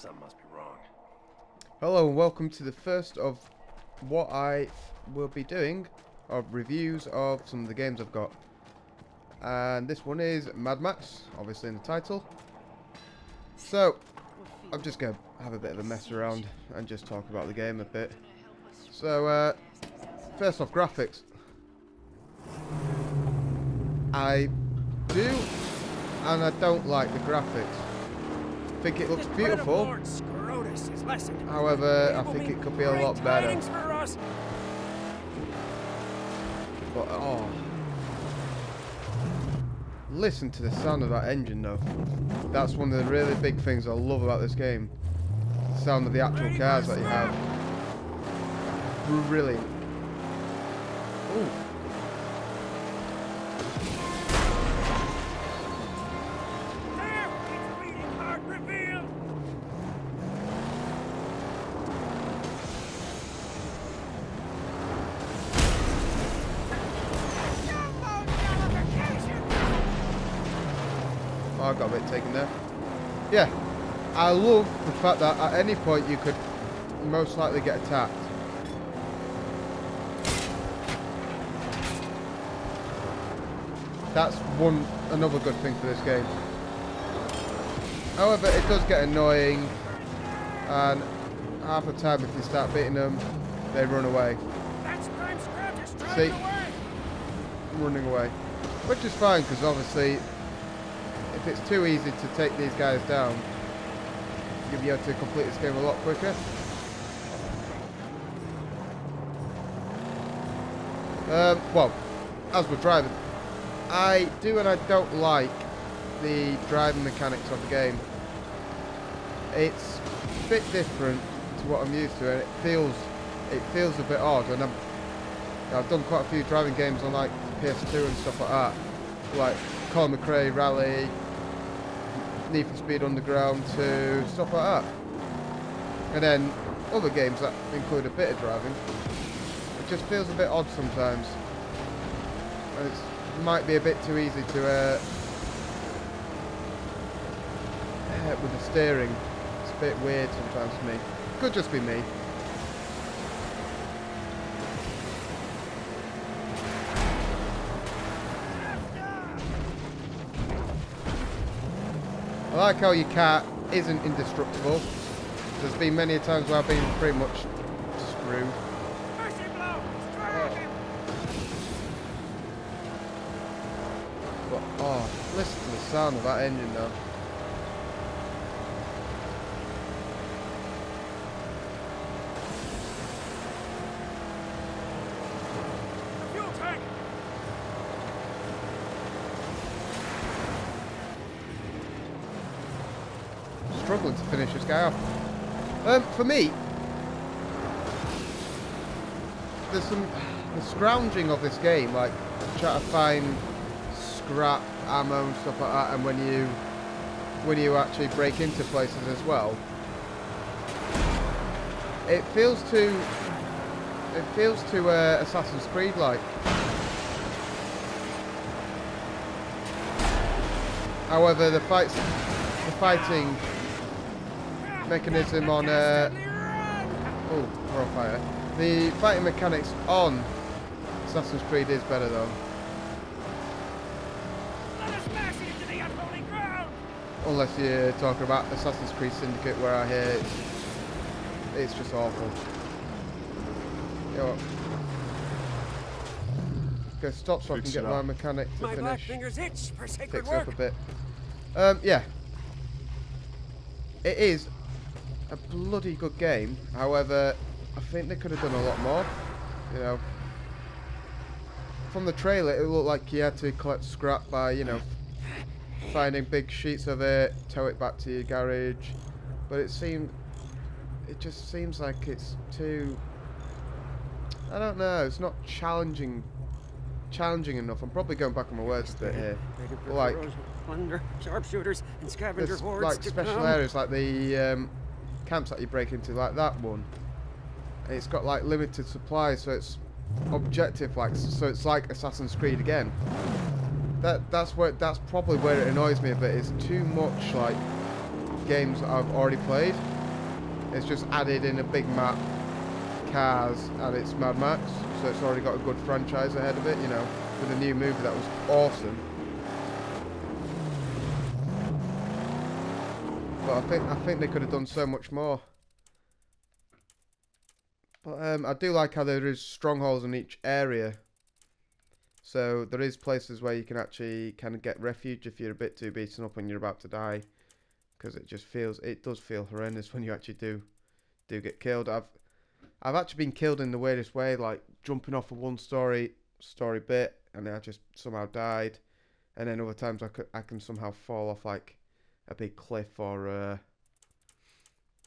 Something must be wrong. Hello and welcome to the first of what I will be doing of reviews of some of the games I've got. And this one is Mad Max, obviously in the title. So, I'm just going to have a bit of a mess around and just talk about the game a bit. So, first off, graphics. I do and I don't like the graphics. I think it looks beautiful. However, I think it could be a lot better. But, oh. Listen to the sound of that engine though. That's one of the really big things I love about this game. The sound of the actual cars that you have. Brilliant. Ooh. I got a bit taken there. Yeah, I love the fact that at any point you could most likely get attacked. That's another good thing for this game. However, it does get annoying, and half the time if you start beating them, they run away. See? Running away. Which is fine, because obviously if it's too easy to take these guys down, you'll be able to complete this game a lot quicker. Well, as we're driving, I do and I don't like the driving mechanics of the game. It's a bit different to what I'm used to, and it feels a bit odd. And I've done quite a few driving games on like PS2 and stuff like that, like Colin McRae Rally, Need for Speed Underground 2, stuff like that. And then other games that include a bit of driving. It just feels a bit odd sometimes. And it might be a bit too easy to with the steering. It's a bit weird sometimes for me. Could just be me. I like how your car isn't indestructible. There's been many times where I've been pretty much screwed. But, oh, listen to the sound of that engine though. Struggling to finish this guy off. For me, there's the scrounging of this game, like trying to find scrap, ammo and stuff like that, and when you actually break into places as well, it feels too Assassin's Creed like. However, the fighting mechanism on oh, we're on fire. The fighting mechanics on Assassin's Creed is better though. Unless you're talking about Assassin's Creed Syndicate, where I hear it's just awful. You know what? Okay, stop so I can get my mechanic to finish. Black fingers itch for sacred Fix work. up a bit. Yeah. It is a bloody good game. However, I think they could have done a lot more. You know, from the trailer, it looked like you had to collect scrap by, you know, finding big sheets of it, tow it back to your garage. But it just seems like it's too, I don't know, it's not challenging enough. I'm probably going back on my words a bit here. Like, plunder, sharpshooters, and scavenger there's hordes like special areas, like the camps that you break into, like that one. And it's got like limited supplies, so it's objective, like, so it's like Assassin's Creed again. That's probably where it annoys me a bit. It's too much like games that I've already played. It's just added in a big map, cars, and it's Mad Max, so it's already got a good franchise ahead of it, you know, with a new movie that was awesome. But I think they could have done so much more. But I do like how there is strongholds in each area. So there is places where you can actually kind of get refuge if you're a bit too beaten up and you're about to die. Because it does feel horrendous when you actually do get killed. I've actually been killed in the weirdest way, like jumping off of one story bit and I just somehow died. And then other times I can somehow fall off like a big cliff or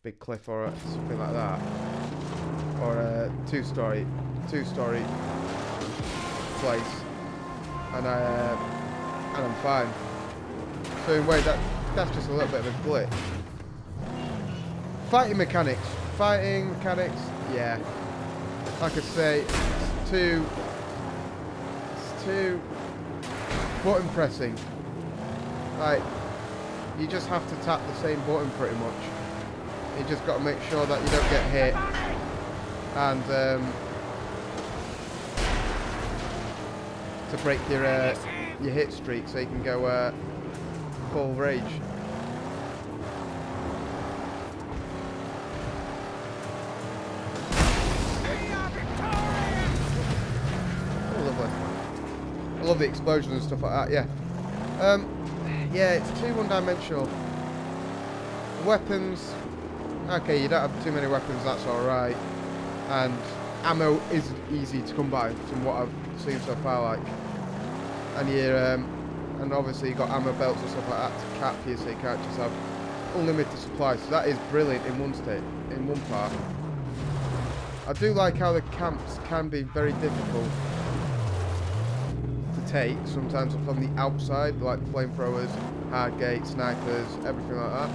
something like that. Or a two-story place, and I'm fine. So in a way that's just a little bit of a glitch. Fighting mechanics, yeah. Like I say, it's too button pressing. Like you just have to tap the same button pretty much. You just got to make sure that you don't get hit. And to break your hit streak, so you can go full rage. Oh, lovely! I love the explosions and stuff like that. Yeah, yeah, it's too one-dimensional. Weapons. Okay, you don't have too many weapons. That's all right. And ammo is easy to come by from what I've seen so far, like, and and obviously you got ammo belts and stuff like that to cap you, so you can't just have unlimited supplies. So that is brilliant in one part. I do like how the camps can be very difficult to take sometimes from the outside, like flamethrowers, hard gates, snipers, everything like that.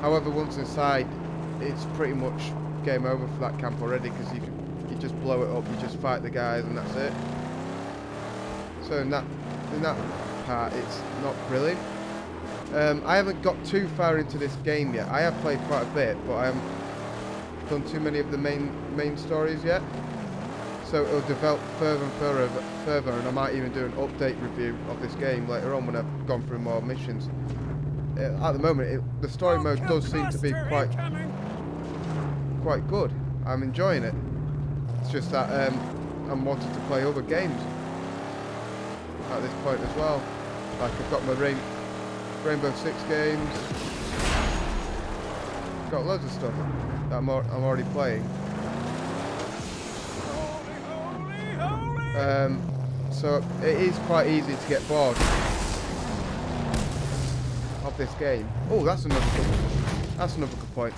However, once inside, it's pretty much game over for that camp already, because you just blow it up, you just fight the guys and that's it. So in that part it's not brilliant. I haven't got too far into this game yet. I have played quite a bit, but I haven't done too many of the main stories yet. So it'll develop further and further, and I might even do an update review of this game later on when I've gone through more missions. At the moment, the story mode does seem to be quite good. I'm enjoying it. It's just that I'm wanting to play other games at this point as well. Like I've got my Rainbow Six games. Got loads of stuff that I'm already playing. So it is quite easy to get bored of this game. Oh, that's another good point.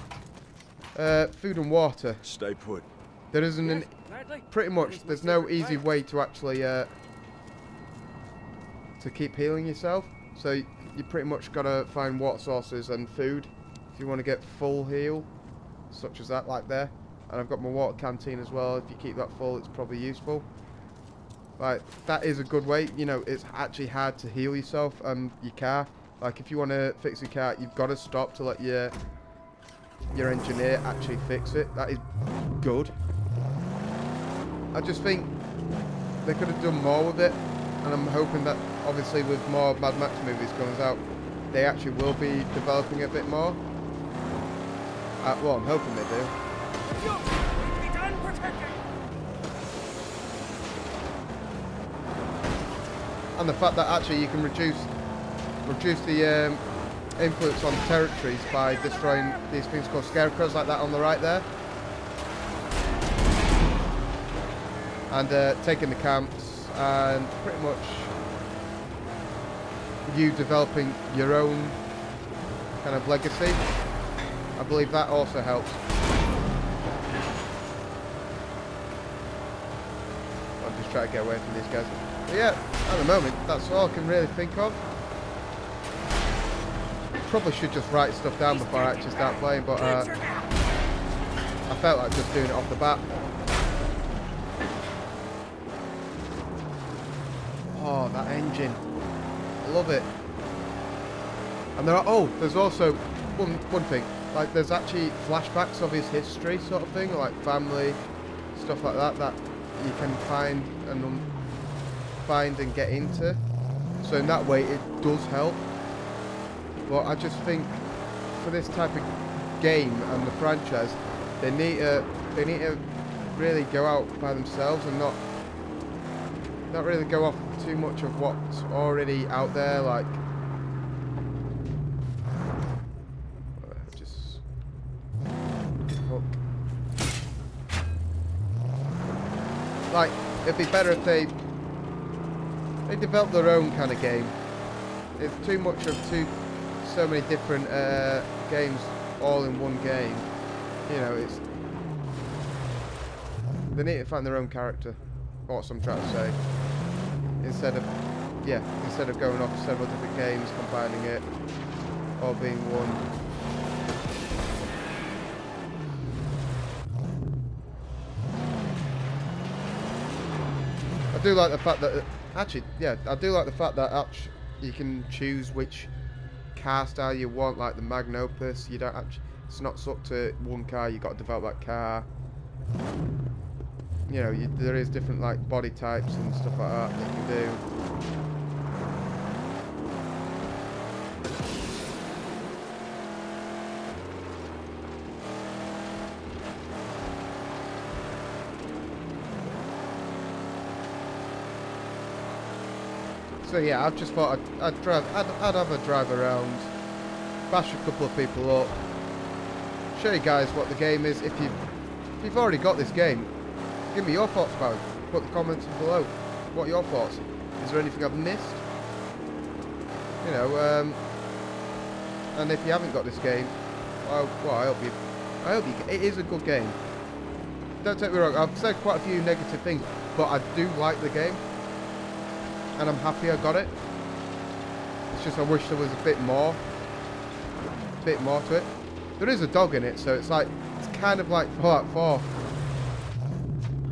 Food and water. Stay put. There isn't pretty much. There's no easy way to actually to keep healing yourself. So you pretty much gotta find water sources and food if you want to get full heal, such as that, like there. And I've got my water canteen as well. If you keep that full, it's probably useful. Like that is a good way. You know, it's actually hard to heal yourself and your car. Like if you want to fix your car, you've got to stop to let your engineer actually fix it. That is good. I just think they could have done more with it, and I'm hoping that obviously with more Mad Max movies coming out, they actually will be developing a bit more. Well, I'm hoping they do. And the fact that actually you can reduce the influence on territories by destroying these things called scarecrows, like that on the right there, and taking the camps, and pretty much you developing your own kind of legacy. I believe that also helps. I'm just trying to get away from these guys. But yeah, at the moment, that's all I can really think of. Probably should just write stuff down before I actually start playing, but I felt like just doing it off the bat. Oh, that engine. I love it. And there's also one thing. like there's actually flashbacks of his history, sort of thing, like family stuff like that, that you can find and get into. So in that way, it does help. But I just think for this type of game and the franchise, they need to really go out by themselves and not really go off too much of what's already out there. Like, just hook. Like, it'd be better if they develop their own kind of game. It's too much of so many different games all in one game. You know, they need to find their own character. That's what I'm trying to say. Instead of going off several different games, combining it, all being one. I do like the fact that you can choose which car style you want, like the Magnopus. You don't actually, it's not stuck to one car. You got to develop that car. You know, there is different like body types and stuff like that that you can do. So yeah, I've just thought I'd have a drive around, bash a couple of people up, show you guys what the game is. If you've already got this game, give me your thoughts about it. Put the comments below. What are your thoughts? Is there anything I've missed? You know, and if you haven't got this game, well, I hope you. It is a good game. Don't take me wrong. I've said quite a few negative things, but I do like the game, and I'm happy I got it. It's just I wish there was a bit more to it. There is a dog in it, so it's kind of like Fallout 4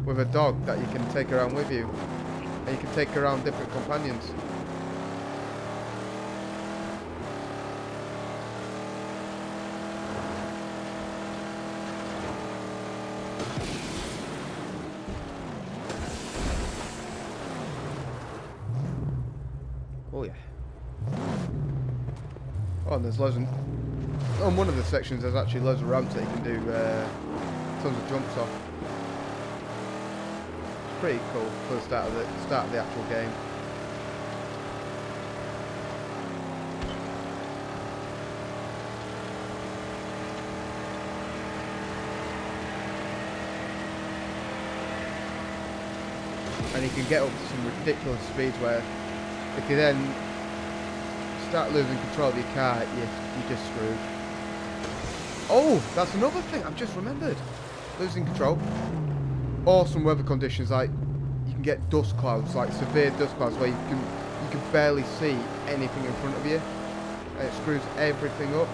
with a dog that you can take around with you, and you can take around different companions. Oh yeah. Oh, and there's loads of... On one of the sections there's actually loads of ramps that you can do tons of jumps off. It's pretty cool for the start of the actual game. And you can get up to some ridiculous speeds where if you then start losing control of your car, you're just screwed. Oh, that's another thing I've just remembered. Losing control. Awesome weather conditions, like you can get dust clouds, like severe dust clouds where you can barely see anything in front of you, and it screws everything up.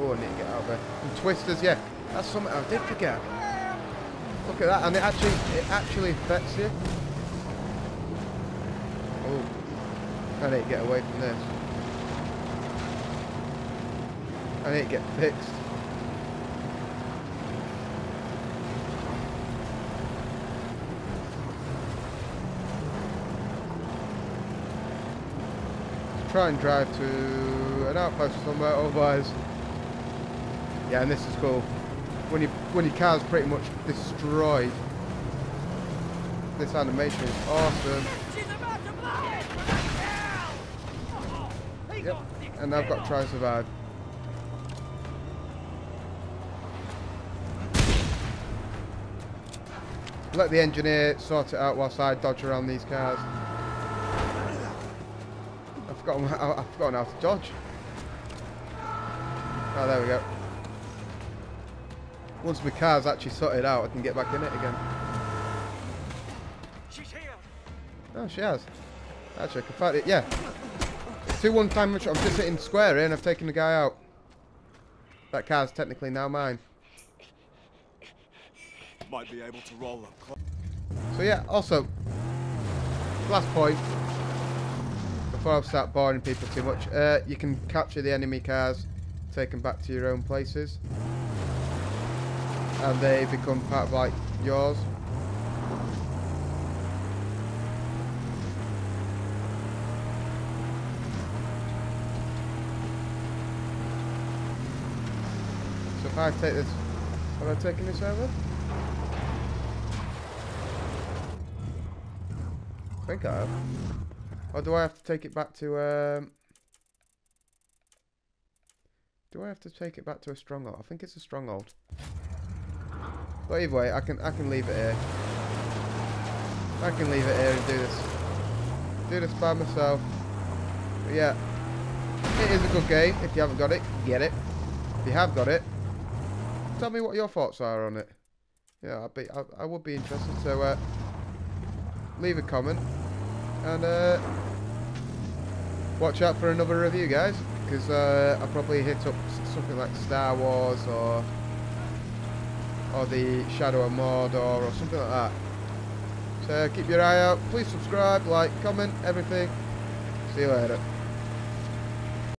Oh, I need to get out of there. And twisters, yeah, that's something I did forget. Look at that, and it actually affects you. Oh, I need to get away from this. I need to get fixed. Try and drive to an outpost somewhere, otherwise. Yeah, and this is cool. When your car's pretty much destroyed, this animation is awesome. Yep, and I've got to try and survive. Let the engineer sort it out whilst I dodge around these cars. I've forgotten how to dodge. Oh, there we go. Once my car's actually sorted out, I can get back in it again. She's here. Oh, she has. Actually, I can fight it. Yeah. 2-1 time. I'm just hitting square here, and I've taken the guy out. That car's technically now mine. Might be able to roll up. So yeah. Also, last point, before I start boring people too much, you can capture the enemy cars, take them back to your own places, and they become part of like yours. So if I take this, have I taken this over? I think I have. Or do I have to take it back to, do I have to take it back to a stronghold? I think it's a stronghold. But either way, I can leave it here. I can leave it here and do this. Do this by myself. But yeah, it is a good game. If you haven't got it, get it. If you have got it, tell me what your thoughts are on it. Yeah, I would be interested. So leave a comment and watch out for another review, guys, because I'll probably hit up something like Star Wars or the Shadow of Mordor or something like that. So keep your eye out. Please subscribe, like, comment, everything. See you later.